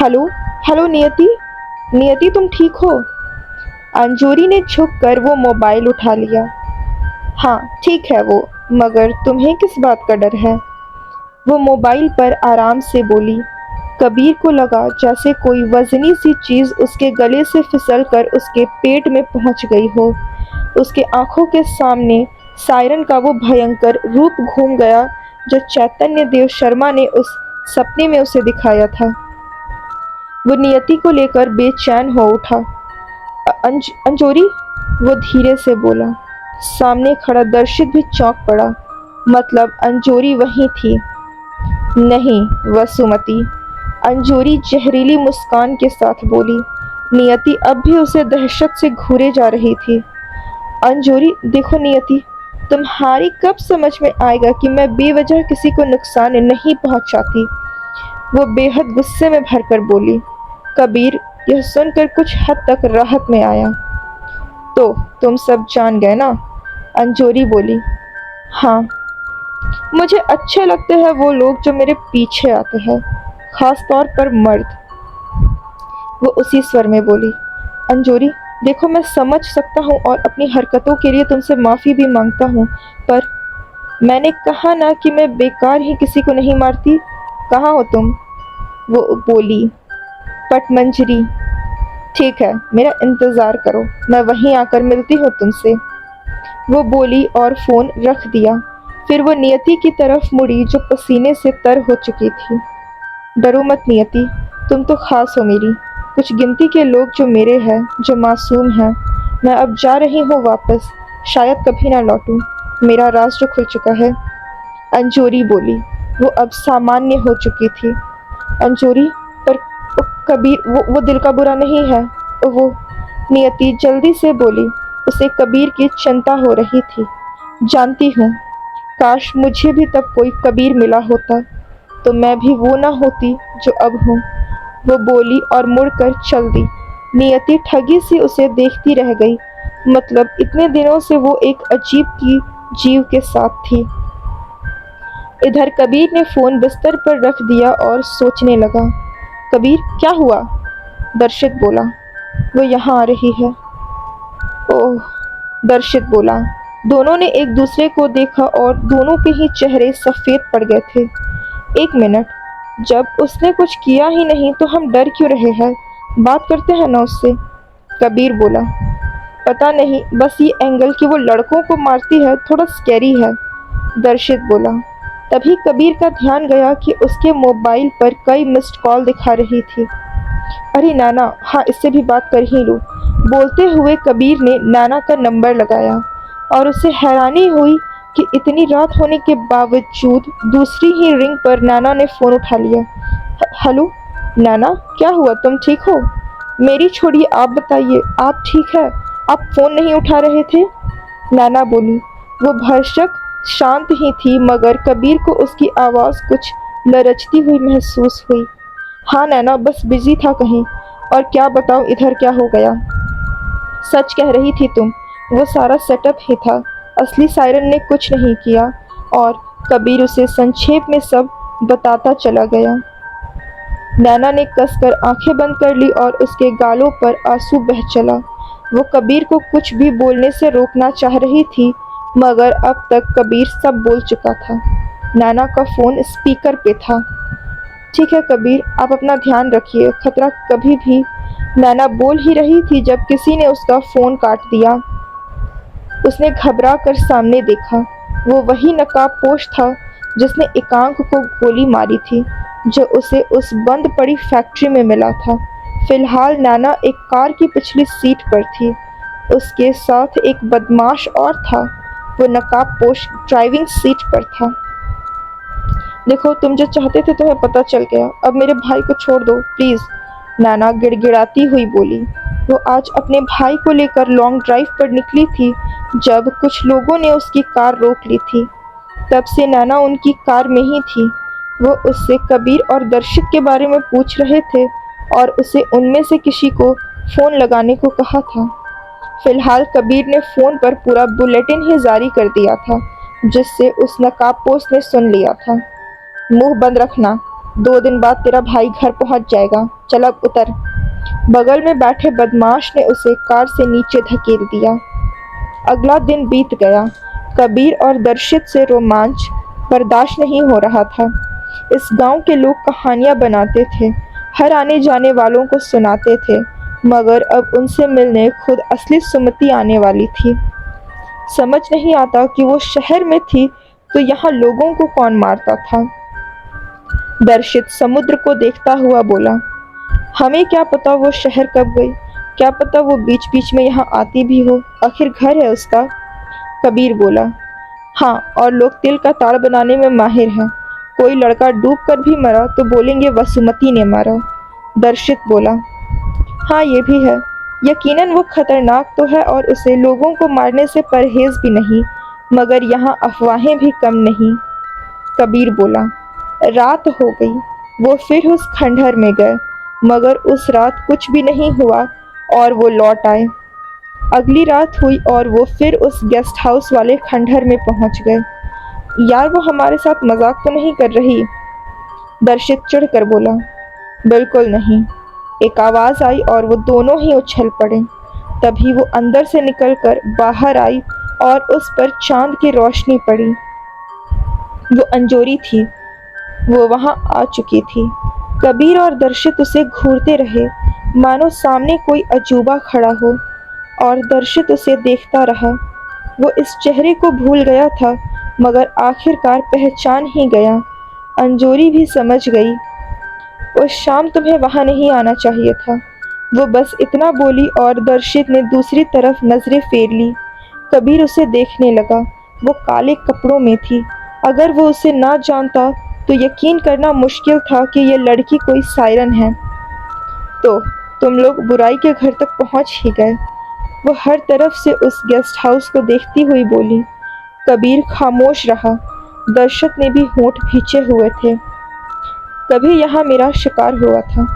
Hello. Hello नियति। नियति तुम ठीक हो? अंजूरी ने झुककर वो मोबाइल उठा लिया। हाँ ठीक है वो, मगर तुम्हें किस बात का डर है? वो मोबाइल पर आराम से बोली। कबीर को लगा जैसे कोई वजनी सी चीज उसके गले से फिसल कर उसके पेट में पहुंच गई हो। उसके आंखों के सामने सायरन का वो भयंकर रूप घूम गया जो चैतन्य देव शर्मा ने उस सपने में उसे दिखाया था। वो नियति को लेकर बेचैन हो उठा। अंजोरी, वो धीरे से बोला। सामने खड़ा दर्शित भी चौंक पड़ा। मतलब अंजोरी वही थी? नहीं वसुमती, अंजोरी जहरीली मुस्कान के साथ बोली। नियति अब भी उसे दहशत से घूरे जा रही थी। अंजोरी देखो नियति, तुम्हारी कब समझ में आएगा कि मैं बेवजह किसी को नुकसान नहीं पहुंचाती। वो बेहद गुस्से में भरकर बोली। कबीर यह सुनकर कुछ हद तक राहत में आया। तो तुम सब जान गए ना? अंजोरी बोली। हाँ, मुझे अच्छे लगते हैं वो लोग जो मेरे पीछे आते हैं, खास तौर पर मर्द। वो उसी स्वर में बोली। अंजोरी देखो, मैं समझ सकता हूँ और अपनी हरकतों के लिए तुमसे माफ़ी भी मांगता हूँ, पर मैंने कहा ना कि मैं बेकार ही किसी को नहीं मारती। कहाँ हो तुम? वो बोली। पटमंजरी। ठीक है, मेरा इंतज़ार करो, मैं वहीं आकर मिलती हूँ तुमसे। वो बोली और फ़ोन रख दिया। फिर वो नियति की तरफ मुड़ी जो पसीने से तर हो चुकी थी। डरो मत नियति, तुम तो खास हो मेरी। कुछ गिनती के लोग जो मेरे हैं, जो मासूम हैं। मैं अब जा रही हूँ वापस, शायद कभी ना लौटूं। मेरा राज जो खुल चुका है। अंजोरी बोली। वो अब सामान्य हो चुकी थी। अंजोरी, पर कबीर वो दिल का बुरा नहीं है। वो नियति जल्दी से बोली। उसे कबीर की चिंता हो रही थी। जानती हूँ, काश मुझे भी तब कोई कबीर मिला होता तो मैं भी वो ना होती जो अब हूँ। वो बोली और मुड़कर चल दी। नियति ठगी सी उसे देखती रह गई। मतलब इतने दिनों से वो एक अजीब की जीव के साथ थी। इधर कबीर ने फोन बिस्तर पर रख दिया और सोचने लगा। कबीर क्या हुआ? दर्शित बोला। वो यहाँ आ रही है। ओह, दर्शित बोला। दोनों ने एक दूसरे को देखा और दोनों के ही चेहरे सफ़ेद पड़ गए थे। एक मिनट, जब उसने कुछ किया ही नहीं तो हम डर क्यों रहे हैं? बात करते हैं ना उससे। कबीर बोला। पता नहीं, बस ये एंगल कि वो लड़कों को मारती है थोड़ा स्कैरी है। दर्शित बोला। तभी कबीर का ध्यान गया कि उसके मोबाइल पर कई मिस्ड कॉल दिखा रही थी। अरे नाना, हाँ इससे भी बात कर ही लूँ। बोलते हुए कबीर ने नाना का नंबर लगाया और उसे हैरानी हुई कि इतनी रात होने के बावजूद दूसरी ही रिंग पर नाना ने फ़ोन उठा लिया। हेलो नाना, क्या हुआ, तुम ठीक हो? मेरी छोड़िए, आप बताइए, आप ठीक है? आप फ़ोन नहीं उठा रहे थे? नाना बोली। वो भरसक शांत ही थी, मगर कबीर को उसकी आवाज़ कुछ लरचती हुई महसूस हुई। हाँ नैना, बस बिजी था कहीं। और क्या बताऊँ इधर क्या हो गया? सच कह रही थी तुम, वो सारा सेटअप ही था। असली सायरन ने कुछ नहीं किया। और कबीर उसे संक्षेप में सब बताता चला गया। नैना ने कसकर आंखें बंद कर ली और उसके गालों पर आंसू बह चला। वो कबीर को कुछ भी बोलने से रोकना चाह रही थी, मगर अब तक कबीर सब बोल चुका था। नैना का फ़ोन स्पीकर पे था। ठीक है कबीर, आप अपना ध्यान रखिए, खतरा कभी भी। नैना बोल ही रही थी जब किसी ने उसका फ़ोन काट दिया। उसने घबरा कर सामने देखा। वो वही नकाबपोश था जिसने एकांक को गोली मारी थी, जो उसे उस बंद पड़ी फैक्ट्री में मिला था। फिलहाल नैना एक कार की पिछली सीट पर थी। उसके साथ एक बदमाश और था। वो नकाबपोश ड्राइविंग सीट पर था। देखो, तुम जो चाहते थे तुम्हें पता चल गया। अब मेरे भाई को छोड़ दो प्लीज़, नाना गिड़गिड़ाती हुई बोली। वो आज अपने भाई को लेकर लॉन्ग ड्राइव पर निकली थी जब कुछ लोगों ने उसकी कार रोक ली थी। तब से नाना उनकी कार में ही थी। वो उससे कबीर और दर्शित के बारे में पूछ रहे थे और उसे उनमें से किसी को फ़ोन लगाने को कहा था। फिलहाल कबीर ने फ़ोन पर पूरा बुलेटिन ही जारी कर दिया था, जिससे उस नकाबपोश ने सुन लिया था। मुंह बंद रखना, 2 दिन बाद तेरा भाई घर पहुंच जाएगा, चल अब उतर। बगल में बैठे बदमाश ने उसे कार से नीचे धकेल दिया। अगला दिन बीत गया। कबीर और दर्शित से रोमांच बर्दाश्त नहीं हो रहा था। इस गांव के लोग कहानियां बनाते थे, हर आने जाने वालों को सुनाते थे, मगर अब उनसे मिलने खुद असली सुमति आने वाली थी। समझ नहीं आता कि वो शहर में थी तो यहाँ लोगों को कौन मारता था। दर्शित समुद्र को देखता हुआ बोला, हमें क्या पता वो शहर कब गई, क्या पता वो बीच बीच में यहाँ आती भी हो, आखिर घर है उसका। कबीर बोला, हाँ, और लोग तिल का ताड़ बनाने में माहिर हैं। कोई लड़का डूब कर भी मरा तो बोलेंगे वसुमती ने मारा। दर्शित बोला, हाँ ये भी है, यकीनन वो खतरनाक तो है और उसे लोगों को मारने से परहेज भी नहीं, मगर यहाँ अफवाहें भी कम नहीं। कबीर बोला, रात हो गई। वो फिर उस खंडहर में गए, मगर उस रात कुछ भी नहीं हुआ और वो लौट आए। अगली रात हुई और वो फिर उस गेस्ट हाउस वाले खंडहर में पहुंच गए। यार वो हमारे साथ मजाक तो नहीं कर रही? दर्शित चिढ़कर बोला, बिल्कुल नहीं। एक आवाज आई और वो दोनों ही उछल पड़े। तभी वो अंदर से निकलकर बाहर आई और उस पर चांद की रोशनी पड़ी। वो अंजोरी थी, वो वहां आ चुकी थी। कबीर और दर्शित उसे घूरते रहे, मानो सामने कोई अजूबा खड़ा हो, और दर्शित उसे देखता रहा। वो इस चेहरे को भूल गया था, मगर आखिरकार पहचान ही गया। अंजोरी भी समझ गई, उस शाम तुम्हें वहां नहीं आना चाहिए था। वो बस इतना बोली और दर्शित ने दूसरी तरफ नजरें फेर ली। कबीर उसे देखने लगा। वो काले कपड़ों में थी। अगर वो उसे ना जानता तो यकीन करना मुश्किल था कि ये लड़की कोई सायरन है। तो तुम लोग बुराई के घर तक पहुंच ही गए। वो हर तरफ से उस गेस्ट हाउस को देखती हुई बोली। कबीर खामोश रहा। दर्शत ने भी होंठ भींचे हुए थे। कभी यहाँ मेरा शिकार हुआ था,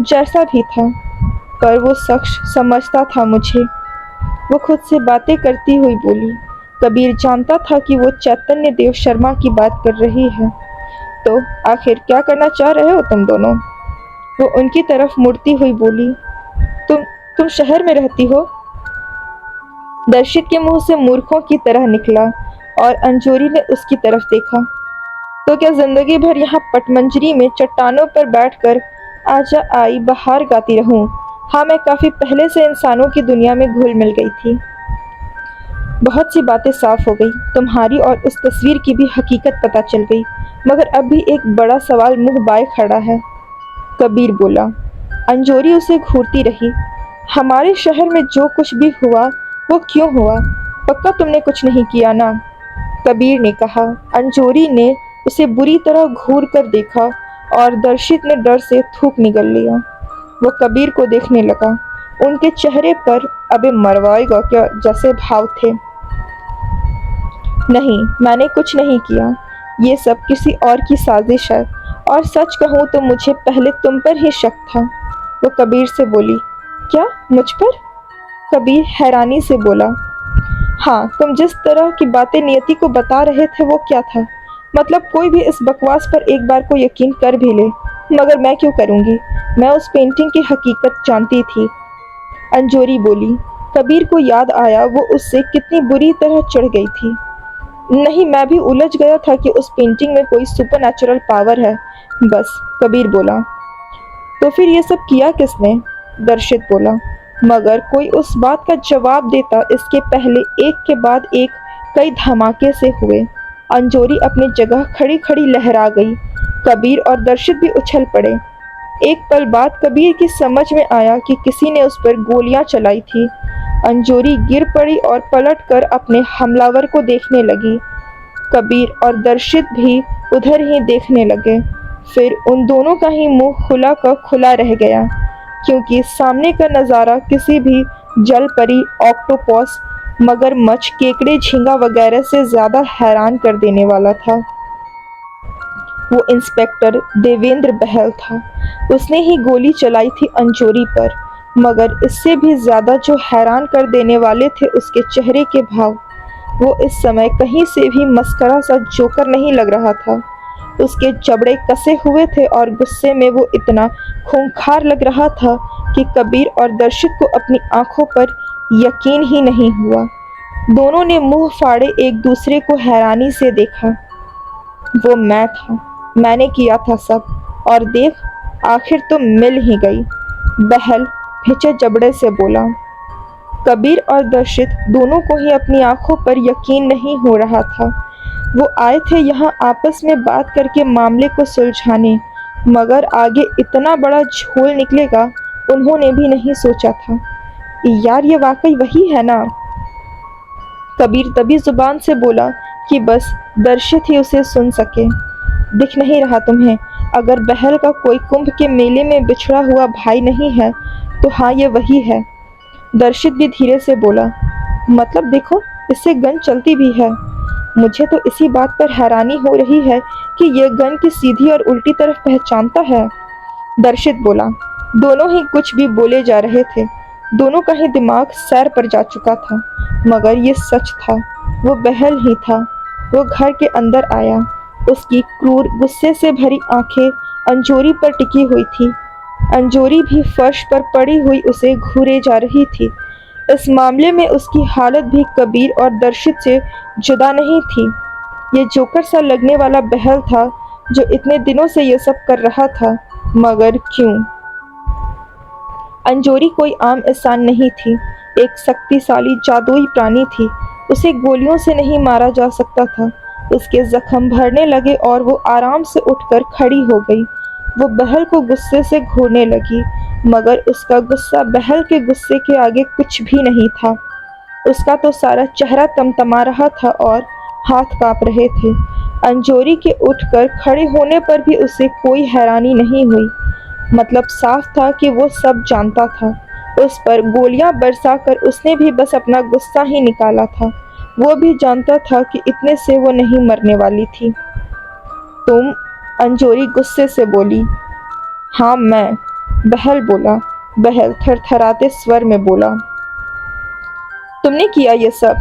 जैसा भी था, पर वो शख्स समझता था मुझे। वो खुद से बातें करती हुई बोली। कबीर जानता था कि वो चैतन्य देव शर्मा की बात कर रही है। तो आखिर क्या करना चाह रहे हो तुम दोनों? वो उनकी तरफ मुड़ती हुई बोली, तुम शहर में रहती हो? दर्शित के मुंह से मूर्खों की तरह निकला और अंजोरी ने उसकी तरफ देखा। तो क्या जिंदगी भर यहाँ पटमंजरी में चट्टानों पर बैठकर आजा आई बहार गाती रहूं? हाँ, मैं काफी पहले से इंसानों की दुनिया में घुल मिल गई थी। बहुत सी बातें साफ हो गई, तुम्हारी और उस तस्वीर की भी हकीकत पता चल गई, मगर अब भी एक बड़ा सवाल मुंह बाए खड़ा है। कबीर बोला। अंजोरी उसे घूरती रही। हमारे शहर में जो कुछ भी हुआ वो क्यों हुआ? पक्का तुमने कुछ नहीं किया ना? कबीर ने कहा। अंजोरी ने उसे बुरी तरह घूर कर देखा और दर्शित ने डर से थूक निगल लिया। वो कबीर को देखने लगा। उनके चेहरे पर अबे मरवाएगा क्या जैसे भाव थे। नहीं, मैंने कुछ नहीं किया। ये सब किसी और की साजिश है, और सच कहूँ तो मुझे पहले तुम पर ही शक था। वो कबीर से बोली। क्या, मुझ पर? कबीर हैरानी से बोला। हाँ, तुम जिस तरह की बातें नियति को बता रहे थे वो क्या था? मतलब कोई भी इस बकवास पर एक बार को यकीन कर भी ले, मगर मैं क्यों करूँगी? मैं उस पेंटिंग की हकीकत जानती थी। अंजोरी बोली। कबीर को याद आया वो उससे कितनी बुरी तरह चिढ़ गई थी। नहीं, मैं भी उलझ गया था कि उस पेंटिंग में कोई सुपरनैचुरल पावर है, बस। कबीर बोला। तो फिर ये सब किया किसने? दर्शित बोला। मगर कोई उस बात का जवाब देता इसके पहले एक के बाद एक कई धमाके से हुए। अंजोरी अपनी जगह खड़ी खड़ी लहरा गई। कबीर और दर्शित भी उछल पड़े। एक पल बाद कबीर की समझ में आया कि किसी ने उस पर गोलियां चलाई थी। अंजोरी गिर पड़ी और पलटकर अपने हमलावर को देखने लगी। कबीर और दर्शित भी उधर ही देखने लगे। फिर उन दोनों का ही मुंह खुला का खुला रह गया, क्योंकि सामने का नज़ारा किसी भी जल परी, ऑक्टोपस, मगरमच्छ, केकड़े, झींगा वगैरह से ज़्यादा हैरान कर देने वाला था। वो इंस्पेक्टर देवेंद्र बहल था। उसने ही गोली चलाई थी अंजोरी पर, मगर इससे भी ज़्यादा जो हैरान कर देने वाले थे उसके चेहरे के भाव। वो इस समय कहीं से भी मस्करा सा जोकर नहीं लग रहा था। उसके जबड़े कसे हुए थे और गुस्से में वो इतना खूंखार लग रहा था कि कबीर और दर्शित को अपनी आंखों पर यकीन ही नहीं हुआ। दोनों ने मुंह फाड़े एक दूसरे को हैरानी से देखा। वो मैं था, मैंने किया था सब, और देख आखिर तो मिल ही गई, बहल भिचे जबड़े से बोला। कबीर और दर्शित दोनों को ही अपनी आंखों पर यकीन नहीं हो रहा था। वो आए थे यहाँ आपस में बात करके मामले को सुलझाने, मगर आगे इतना बड़ा झोल निकलेगा उन्होंने भी नहीं सोचा था। यार ये वाकई वही है ना? कबीर तभी जुबान से बोला कि बस दर्शित ही उसे सुन सके। दिख नहीं रहा तुम्हें? अगर बहल का कोई कुंभ के मेले में बिछड़ा हुआ भाई नहीं है तो हाँ ये वही है। दर्शित भी धीरे से बोला, मतलब देखो इससे गन चलती भी है। मुझे तो इसी बात पर हैरानी हो रही है कि यह गन की सीधी और उल्टी तरफ पहचानता है। दर्शित बोला। दोनों ही कुछ भी बोले जा रहे थे, दोनों का ही दिमाग सैर पर जा चुका था, मगर ये सच था, वो बहल ही था। वो घर के अंदर आया, उसकी क्रूर गुस्से से भरी आंखें अंजोरी पर टिकी हुई थी। अंजोरी भी फर्श पर पड़ी हुई उसे घूरे जा रही थी। इस मामले में उसकी हालत भी कबीर और दर्शित से जुदा नहीं थी। ये जोकर सा लगने वाला बहल था जो इतने दिनों से ये सब कर रहा था, मगर क्यों? अंजोरी कोई आम इंसान नहीं थी, एक शक्तिशाली जादुई प्राणी थी। उसे गोलियों से नहीं मारा जा सकता था। उसके जख्म भरने लगे और वो आराम से उठकर खड़ी हो गई। वो बहल को गुस्से से घूरने लगी, मगर उसका गुस्सा बहल के गुस्से के आगे कुछ भी नहीं था। उसका तो सारा चेहरा तमतमा रहा था और हाथ कांप रहे थे। अंजोरी के उठकर खड़े होने पर भी उसे कोई हैरानी नहीं हुई। मतलब साफ था कि वो सब जानता था। उस पर गोलियां बरसाकर उसने भी बस अपना गुस्सा ही निकाला था। वो भी जानता था कि इतने से वो नहीं मरने वाली थी। तुम? अंजोरी गुस्से से बोली। हाँ मैं, बहल बोला। बहल थरथराते स्वर में बोला, तुमने किया ये सब?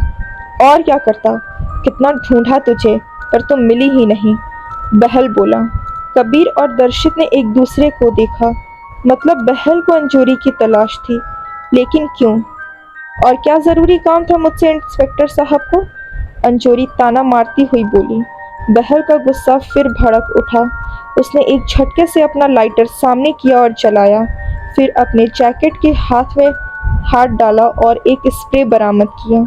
और क्या करता? कितना ढूंढा तुझे, पर तुम मिली ही नहीं, बहल बोला। कबीर और दर्शित ने एक दूसरे को देखा। मतलब बहल को अंजोरी की तलाश थी, लेकिन क्यों? और क्या जरूरी काम था मुझसे इंस्पेक्टर साहब को? अंजोरी ताना मारती हुई बोली। बहल का गुस्सा फिर भड़क उठा। उसने एक झटके से अपना लाइटर सामने किया और जलाया, फिर अपने जैकेट के हाथ में हाथ डाला और एक स्प्रे बरामद किया।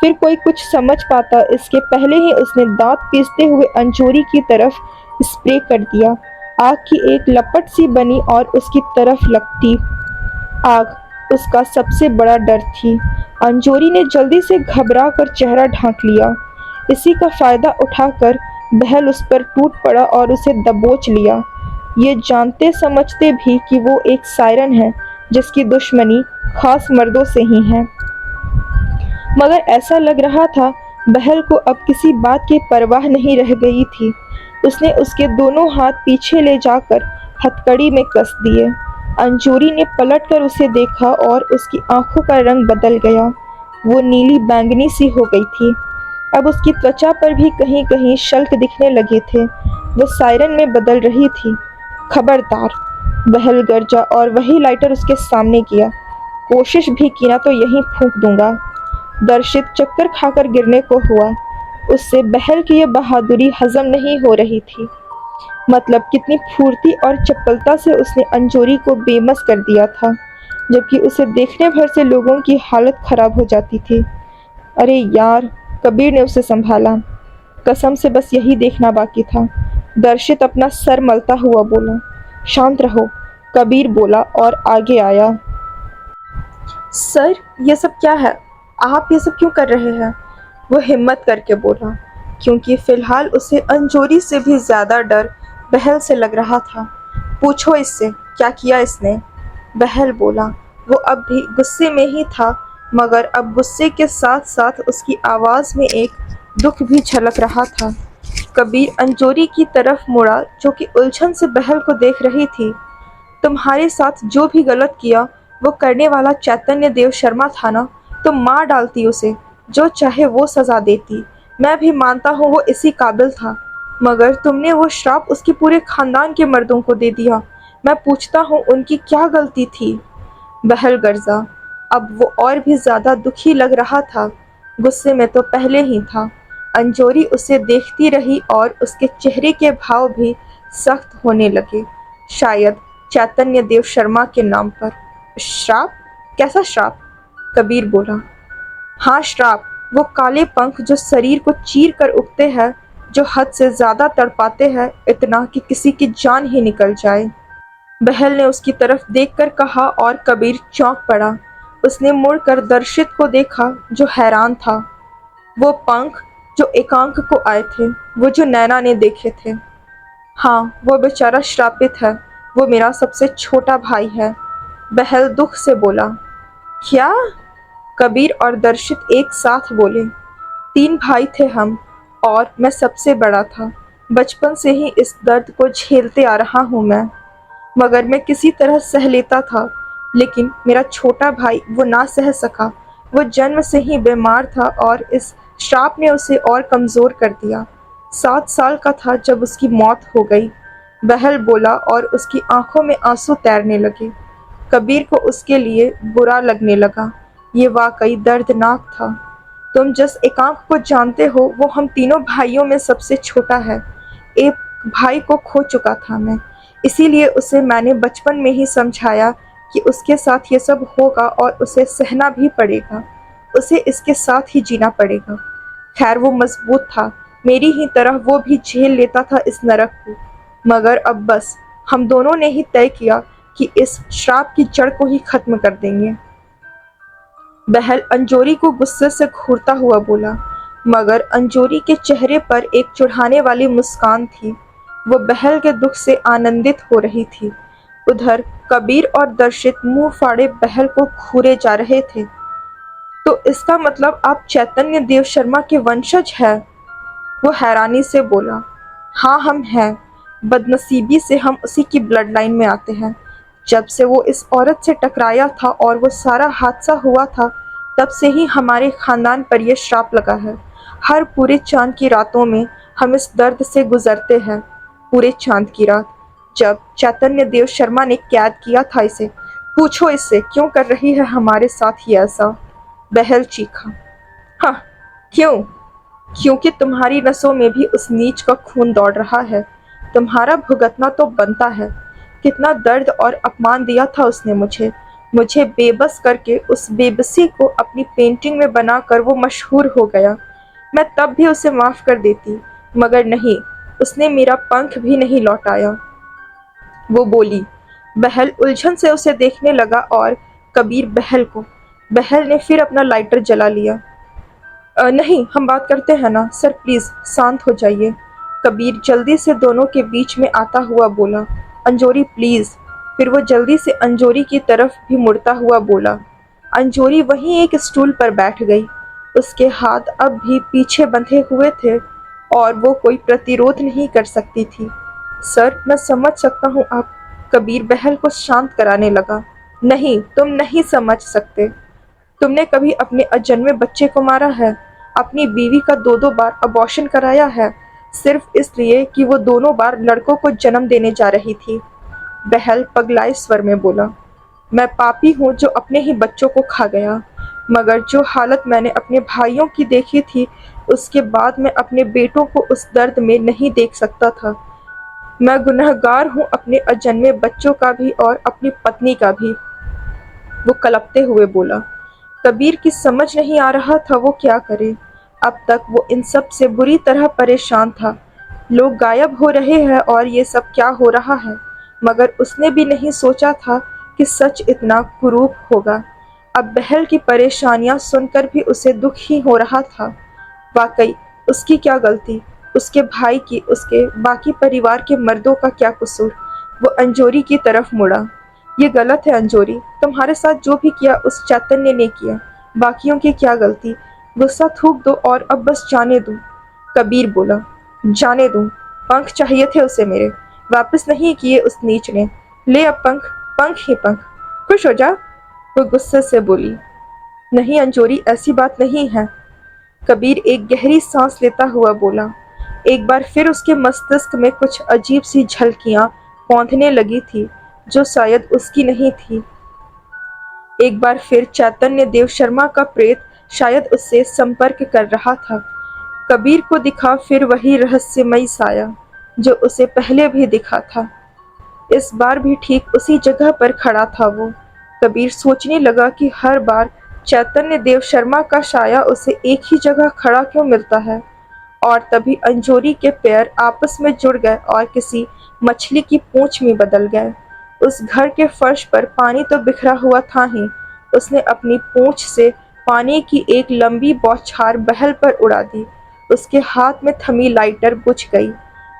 फिर कोई कुछ समझ पाता इसके पहले ही उसने दांत पीसते हुए अंजोरी की तरफ स्प्रे कर दिया। आग की एक लपट सी बनी और उसकी तरफ लगती। आग उसका सबसे बड़ा डर थी। अंजोरी ने जल्दी से घबरा कर चेहरा ढांक लिया। इसी का फायदा उठाकर बहल उस पर टूट पड़ा और उसे दबोच लिया, ये जानते समझते भी कि वो एक सायरन है जिसकी दुश्मनी खास मर्दों से ही है। मगर ऐसा लग रहा था बहल को अब किसी बात की परवाह नहीं रह गई थी। उसने उसके दोनों हाथ पीछे ले जाकर हथकड़ी में कस दिए। अंजोरी ने पलटकर उसे देखा और उसकी आंखों का रंग बदल गया। वो नीली बैंगनी सी हो गई थी। अब उसकी त्वचा पर भी कहीं कहीं शल्क दिखने लगे थे। वो सायरन में बदल रही थी। खबरदार, बहल गरजा और वही लाइटर उसके सामने किया। कोशिश भी की ना तो यहीं फूंक दूंगा। दर्शित चक्कर खाकर गिरने को हुआ। उससे बहल की यह बहादुरी हजम नहीं हो रही थी। मतलब कितनी फुर्ती और चपलता से उसने अंजोरी को बेबस कर दिया था, जबकि उसे देखने भर से लोगों की हालत खराब हो जाती थी। अरे यार, कबीर ने उसे संभाला। कसम से बस यही देखना बाकी था। दर्शित अपना सर मलता हुआ बोला। शांत रहो, कबीर बोला और आगे आया। सर, ये सब क्या है? आप ये सब क्यों कर रहे हैं? वो हिम्मत करके बोला, क्योंकि फिलहाल उसे अंजोरी से भी ज्यादा डर बहल से लग रहा था। पूछो इससे, क्या किया इसने? बहल बोला। वो अब भी गुस्से में ही था, मगर अब गुस्से के साथ साथ उसकी आवाज में एक दुख भी झलक रहा था। कबीर अंजोरी की तरफ मुड़ा, जो कि उलझन से बहल को देख रही थी। तुम्हारे साथ जो भी गलत किया वो करने वाला चैतन्य देव शर्मा था ना? तुम मार डालती उसे, जो चाहे वो सजा देती। मैं भी मानता हूँ वो इसी काबिल था, मगर तुमने वो श्राप उसके पूरे खानदान के मर्दों को दे दिया। मैं पूछता हूँ उनकी क्या गलती थी? बहल गर्जा। अब वो और भी ज्यादा दुखी लग रहा था। गुस्से में तो पहले ही था। अंजोरी उसे देखती रही और उसके चेहरे के भाव भी सख्त होने लगे। शायद चैतन्य देव शर्मा के नाम पर। श्राप? कैसा श्राप? कबीर बोला। हाँ, श्राप। वो काले पंख जो शरीर को चीर कर उगते हैं, जो हद से ज्यादा तड़पाते हैं, इतना कि किसी की जान ही निकल जाए। बहल ने उसकी तरफ देखकर कहा और कबीर चौंक पड़ा। उसने मुड़कर दर्शित को देखा जो हैरान था। वो पंख जो एकांक को आए थे, वो जो नैना ने देखे थे। हाँ, वो बेचारा श्रापित है। वो मेरा सबसे छोटा भाई है। बहल दुख से बोला। क्या? कबीर और दर्शित एक साथ बोले। 3 भाई थे हम और मैं सबसे बड़ा था। बचपन से ही इस दर्द को झेलते आ रहा हूँ मैं, मगर मैं किसी तरह सह लेता था। लेकिन मेरा छोटा भाई वो ना सह सका। वो जन्म से ही बीमार था और इस श्राप ने उसे और कमज़ोर कर दिया। 7 साल का था जब उसकी मौत हो गई। बहल बोला और उसकी आंखों में आंसू तैरने लगे। कबीर को उसके लिए बुरा लगने लगा। ये वाकई दर्दनाक था। तुम जिस एकांक को जानते हो, वो हम तीनों भाइयों में सबसे छोटा है। एक भाई को खो चुका था मैं, इसीलिए उसे मैंने बचपन में ही समझाया कि उसके साथ ये सब होगा और उसे सहना भी पड़ेगा। उसे इसके साथ ही जीना पड़ेगा। खैर, वो मजबूत था। मेरी ही तरह वो भी झेल लेता था इस नरक को। मगर अब बस हम दोनों ने ही तय किया कि इस श्राप की जड़ को ही खत्म कर देंगे। बहल अंजोरी को गुस्से से घूरता हुआ बोला, मगर अंजोरी के चेहरे पर एक चिढ़ाने वाली मुस्कान थी। वो बहल के दुख से आनंदित हो रही थी। उधर कबीर और दर्शित मुंह फाड़े बहल को घूरे जा रहे थे। तो इसका मतलब आप चैतन्य देव शर्मा के वंशज हैं? वो हैरानी से बोला। हाँ, हम हैं। बदनसीबी से हम उसी की ब्लड लाइन में आते हैं। जब से वो इस औरत से टकराया था और वो सारा हादसा हुआ था, तब से ही हमारे खानदान पर यह श्राप लगा है। हर पूरे चांद की रातों में हम इस दर्द से गुजरते हैं। पूरे चांद की रात, जब चैतन्य देव शर्मा ने कैद किया था इसे। पूछो इससे क्यों कर रही है हमारे साथ ये ऐसा? बहल चीखा। हाँ, क्यों? क्योंकि तुम्हारी नसों में भी उस नीच का खून दौड़ रहा है। तुम्हारा भुगतना तो बनता है। कितना दर्द और अपमान दिया था उसने मुझे बेबस करके। उस बेबसी को अपनी पेंटिंग में बनाकर वो मशहूर हो गया। मैं तब भी उसे माफ कर देती, मगर नहीं, उसने मेरा पंख भी नहीं लौटाया। वो बोली। बहल उलझन से उसे देखने लगा और कबीर बहल को। बहल ने फिर अपना लाइटर जला लिया। नहीं, हम बात करते हैं ना सर, प्लीज शांत हो जाइए। कबीर जल्दी से दोनों के बीच में आता हुआ बोला। अंजोरी प्लीज। फिर वो जल्दी से अंजोरी की तरफ भी मुड़ता हुआ बोला। अंजोरी वहीं एक स्टूल पर बैठ गई। उसके हाथ अब भी पीछे बंधे हुए थे और वो कोई प्रतिरोध नहीं कर सकती थी। सर, मैं समझ सकता हूँ आप। कबीर बहल को शांत कराने लगा। नहीं, तुम नहीं समझ सकते। तुमने कभी अपने अजन्मे बच्चे को मारा है? अपनी बीवी का 2-2 बार अबॉर्शन कराया है, सिर्फ इसलिए कि वो दोनों बार लड़कों को जन्म देने जा रही थी। बहल पगलाए स्वर में बोला। मैं पापी हूँ जो अपने ही बच्चों को खा गया, मगर जो हालत मैंने अपने भाइयों की देखी थी, उसके बाद मैं अपने बेटों को उस दर्द में नहीं देख सकता था। मैं गुनहगार हूँ अपने अजन्मे बच्चों का भी और अपनी पत्नी का भी। वो कलपते हुए बोला। कबीर की समझ नहीं आ रहा था वो क्या करे। अब तक वो इन सब से बुरी तरह परेशान था। लोग गायब हो रहे हैं और ये सब क्या हो रहा है, मगर उसने भी नहीं सोचा था कि सच इतना कुरूप होगा। अब बहल की परेशानियां सुनकर भी उसे दुख ही हो रहा था। वाकई उसकी क्या गलती, उसके भाई की, उसके बाकी परिवार के मर्दों का क्या कसूर? वो अंजोरी की तरफ मुड़ा। ये गलत है अंजोरी, तुम्हारे साथ जो भी किया उस चैतन्य ने किया, बाकियों की क्या गलती? गुस्सा थूक दो और अब बस जाने दो। कबीर बोला। जाने दूं? पंख चाहिए थे उसे मेरे, वापस नहीं किए उस नीच ने। ले अब पंख, पंख ही पंख। खुश हो जा। वो गुस्से से बोली। नहीं अंजोरी, ऐसी बात नहीं है। कबीर एक गहरी सांस लेता हुआ बोला। एक बार फिर उसके मस्तिष्क में कुछ अजीब सी झलकियां पौंधने लगी थी जो शायद उसकी नहीं थी। एक बार फिर चैतन्य देव शर्मा का प्रेत शायद उससे संपर्क कर रहा था। कबीर को दिखा फिर वही रहस्यमयी साया जो उसे पहले भी दिखा था। इस बार भी ठीक उसी जगह पर खड़ा था वो। कबीर सोचने लगा कि हर बार चैतन्य देव शर्मा का साया उसे एक ही जगह खड़ा क्यों मिलता है। और तभी अंजोरी के पैर आपस में जुड़ गए और किसी मछली की पूंछ में बदल गए। उस घर के फर्श पर पानी तो बिखरा हुआ था ही, उसने अपनी पूंछ से पानी की एक लंबी बौछार बहल पर उड़ा दी। उसके हाथ में थमी लाइटर बुझ गई।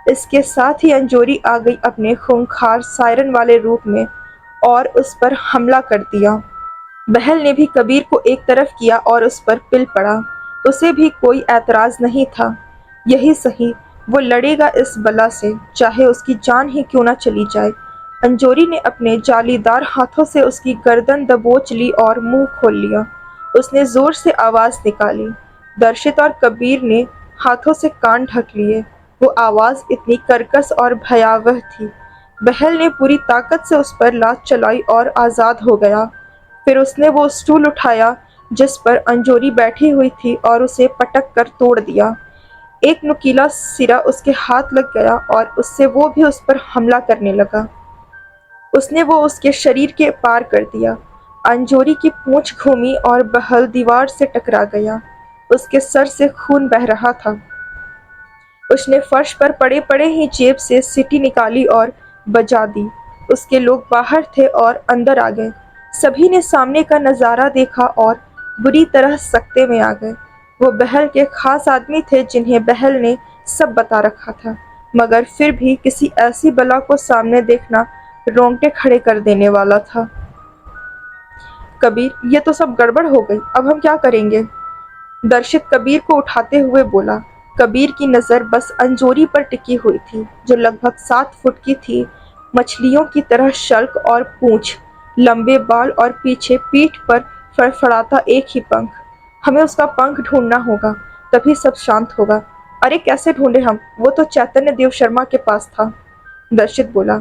इसके साथ ही अंजोरी आ गई अपने खूंखार सायरन वाले रूप में और उस पर हमला कर दिया। बहल ने भी कबीर को एक तरफ किया और उस पर पिल पड़ा। उसे भी कोई ऐतराज नहीं था। यही सही, वो लड़ेगा इस बला से, चाहे उसकी जान ही क्यों ना चली जाए। अंजोरी ने अपने जालीदार हाथों से उसकी गर्दन दबोच ली और मुंह खोल लिया। उसने जोर से आवाज निकाली। दर्शित और कबीर ने हाथों से कान ढक लिए। वो आवाज इतनी कर्कश और भयावह थी। बहल ने पूरी ताकत से उस पर लात चलाई और आजाद हो गया। फिर उसने वो स्टूल उठाया जिस पर अंजोरी बैठी हुई थी और उसे पटक कर तोड़ दिया। एक नुकीला सिरा उसके हाथ लग गया और उससे वो भी उस पर हमला करने लगा। उसने वो उसके शरीर के पार कर दिया। अंजोरी की पूंछ घूमी और बहल दीवार से टकरा गया। उसके सर से खून बह रहा था। उसने फर्श पर पड़े पड़े ही जेब से सीटी निकाली और बजा दी। उसके लोग बाहर थे और अंदर आ गए। सभी ने सामने का नजारा देखा और बुरी तरह सकते में आ गए। वो बहल के खास आदमी थे जिन्हें बहल ने सब बता रखा था, मगर फिर भी किसी ऐसी बला को सामने देखना रोंगटे खड़े कर देने वाला था। कबीर, ये तो सब गड़बड़ हो गई, अब हम क्या करेंगे? दर्शित कबीर को उठाते हुए बोला। कबीर की नजर बस अंजोरी पर टिकी हुई थी जो लगभग 7 फुट की थी, मछलियों की तरह शल्क और पूंछ, लंबे बाल और पीछे पीठ पर फड़फड़ाता एक ही पंख। हमें उसका पंख ढूंढना होगा, तभी सब शांत होगा। अरे कैसे ढूंढे हम? वो तो चैतन्य देव शर्मा के पास था। दर्शित बोला।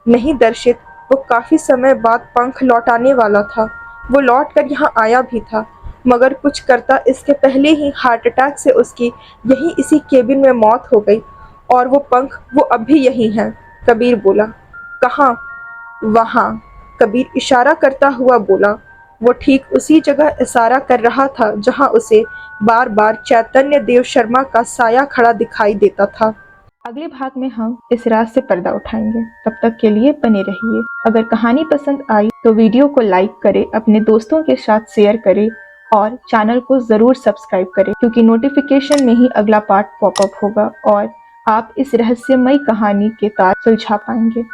नहीं दर्शित, वो काफी समय बाद पंख लौटाने वाला था। वो लौट कर यहाँ आया भी था, मगर कुछ करता इसके पहले ही हार्ट अटैक से उसकी यही इसी केबिन में मौत हो गई और वो पंख वो अब भी यही हैं। कबीर बोला। कहाँ? वहाँ। कबीर इशारा करता हुआ बोला। वो ठीक उसी जगह इशारा कर रहा था जहाँ उसे बार बार चैतन्य देव शर्मा का साया खड़ा दिखाई देता था। अगले भाग में हम इस राज से पर्दा उठाएंगे। तब तक के लिए बने रहिए। अगर कहानी पसंद आई तो वीडियो को लाइक करें, अपने दोस्तों के साथ शेयर करें और चैनल को ज़रूर सब्सक्राइब करें, क्योंकि नोटिफिकेशन में ही अगला पार्ट पॉपअप होगा और आप इस रहस्यमयी कहानी के तार सुलझा पाएंगे।